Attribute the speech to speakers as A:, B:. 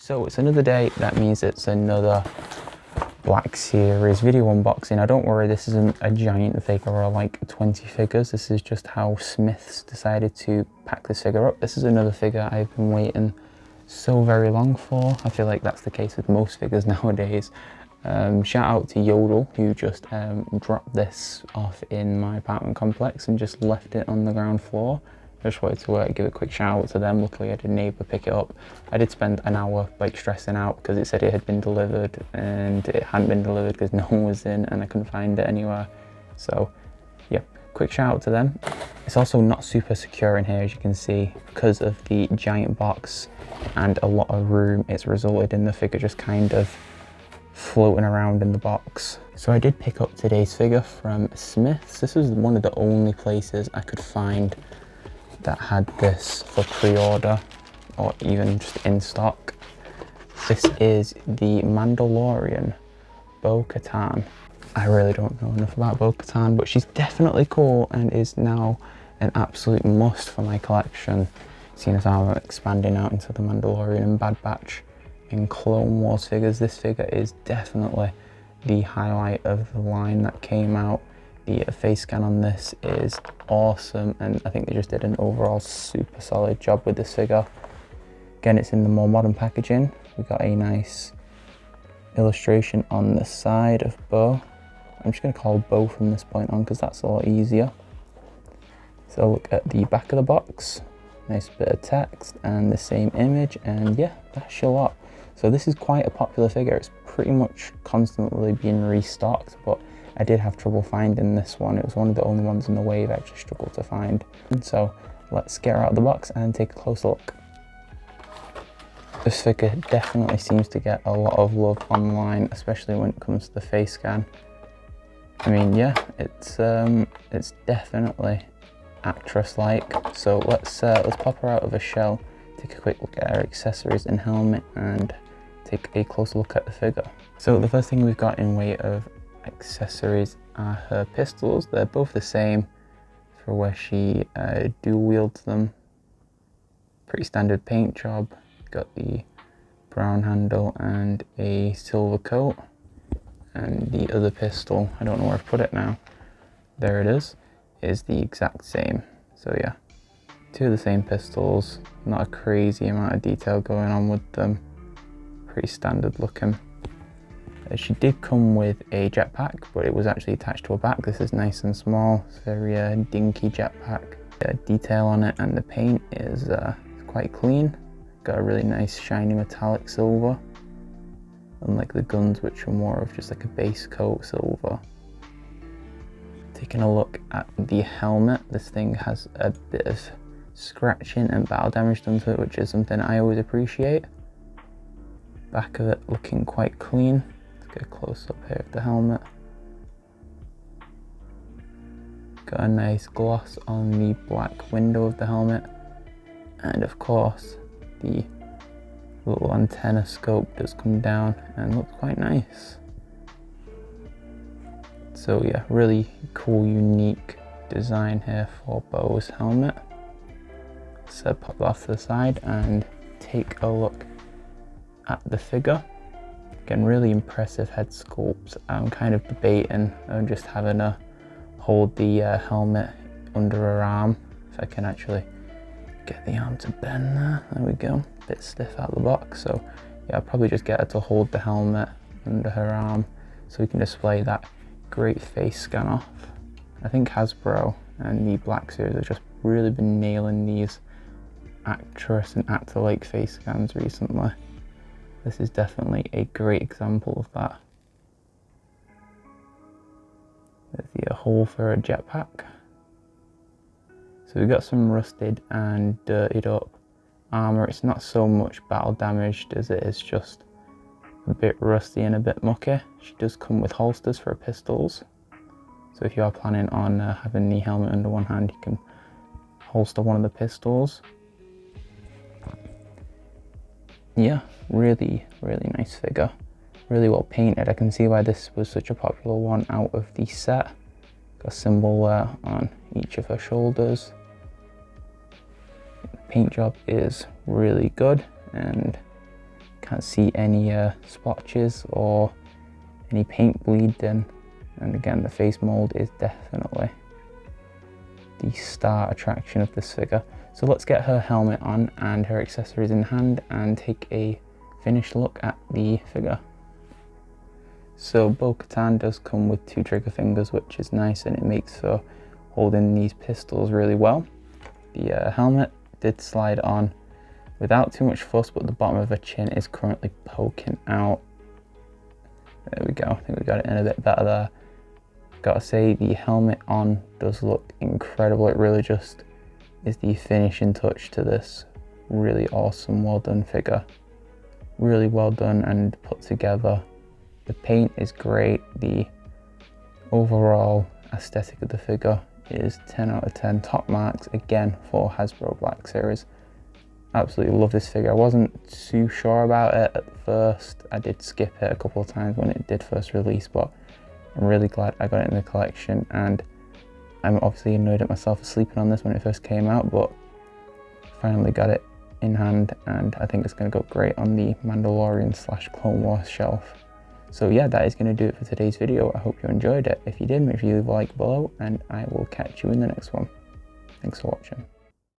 A: So it's another day, that means it's another Black Series video unboxing. Now don't worry, this isn't a giant figure or like 20 figures. This is just how Smiths decided to pack this figure up. This is another figure I've been waiting so very long for. I feel like that's the case with most figures nowadays. Shout out to Yodel, who just dropped this off in my apartment complex and just left it on the ground floor. I just wanted to give a quick shout out to them. Luckily I had a neighbour pick it up. I did spend an hour like stressing out because it said it had been delivered and it hadn't been delivered because no one was in and I couldn't find it anywhere. So yeah, quick shout out to them. It's also not super secure in here, as you can see, because of the giant box and a lot of room. It's resulted in the figure just kind of floating around in the box. So I did pick up today's figure from Smiths. This was one of the only places I could find that had this for pre-order or even just in stock. This is the Mandalorian Bo-Katan. I really don't know enough about Bo-Katan, but she's definitely cool and is now an absolute must for my collection, seeing as I'm expanding out into the Mandalorian and Bad Batch and Clone Wars figures. This figure is definitely the highlight of the line that came out. The face scan on this is awesome, and I think they just did an overall super solid job with this figure. Again, it's in the more modern packaging. We've got a nice illustration on the side of Bo. I'm just going to call Bo from this point on because that's a lot easier. So look at the back of the box, nice bit of text and the same image, and yeah, that's a lot. So this is quite a popular figure. It's pretty much constantly being restocked, but I did have trouble finding this one. It was one of the only ones in the wave I actually struggled to find. And so let's get her out of the box and take a closer look. This figure definitely seems to get a lot of love online, especially when it comes to the face scan. I mean, yeah, it's definitely actress-like. So let's pop her out of her shell, take a quick look at her accessories and helmet, and take a closer look at the figure. So the first thing we've got in way of accessories are her pistols. They're both the same for where she dual wields them. Pretty standard paint job. Got the brown handle and a silver coat. And the other pistol, I don't know where I've put it now, there it is the exact same. So yeah, two of the same pistols, not a crazy amount of detail going on with them, pretty standard looking. She did come with a jetpack, but it was actually attached to her back. This is nice and small, it's very dinky jetpack. Detail on it, and the paint is quite clean. Got a really nice shiny metallic silver, unlike the guns, which are more of just like a base coat silver. Taking a look at the helmet, this thing has a bit of scratching and battle damage done to it, which is something I always appreciate. Back of it looking quite clean. Get a close up here of the helmet. Got a nice gloss on the black window of the helmet, and of course the little antenna scope does come down and looks quite nice. So yeah, really cool, unique design here for Bo's helmet. Let's pop that off to the side and take a look at the figure. Again, really impressive head sculpt. I'm kind of debating on just having her hold the helmet under her arm, if I can actually get the arm to bend there. There we go, a bit stiff out of the box. So yeah, I'll probably just get her to hold the helmet under her arm so we can display that great face scan off. I think Hasbro and the Black Series have just really been nailing these actress and actor-like face scans recently. This is definitely a great example of that. There's the hole for a jetpack. So we've got some rusted and dirtied up armour. It's not so much battle damaged as it is just a bit rusty and a bit mucky. She does come with holsters for her pistols. So if you are planning on having the helmet under one hand, you can holster one of the pistols. Yeah, really, really nice figure. Really well painted. I can see why this was such a popular one out of the set. Got a symbol there on each of her shoulders. The paint job is really good, and Can't see any splotches or any paint bleeding. And again, the face mold is definitely the star attraction of this figure. So let's get her helmet on and her accessories in hand and take a finished look at the figure. So Bo-Katan does come with 2 trigger fingers, which is nice, and it makes for holding these pistols really well. The helmet did slide on without too much fuss, but the bottom of her chin is currently poking out. There we go, I think we got it in a bit better there. Gotta say, the helmet on does look incredible. It really just is the finishing touch to this really awesome, well done figure. Really well done and put together. The paint is great. The overall aesthetic of the figure is 10 out of 10. Top marks again for Hasbro Black Series. Absolutely love this figure. I wasn't too sure about it at first. I did skip it a couple of times when it did first release, but I'm really glad I got it in the collection, and I'm obviously annoyed at myself for sleeping on this when it first came out, but finally got it in hand, and I think it's going to go great on the Mandalorian / Clone Wars shelf. So yeah, that is going to do it for today's video. I hope you enjoyed it. If you did, make sure you leave a like below, and I will catch you in the next one. Thanks for watching.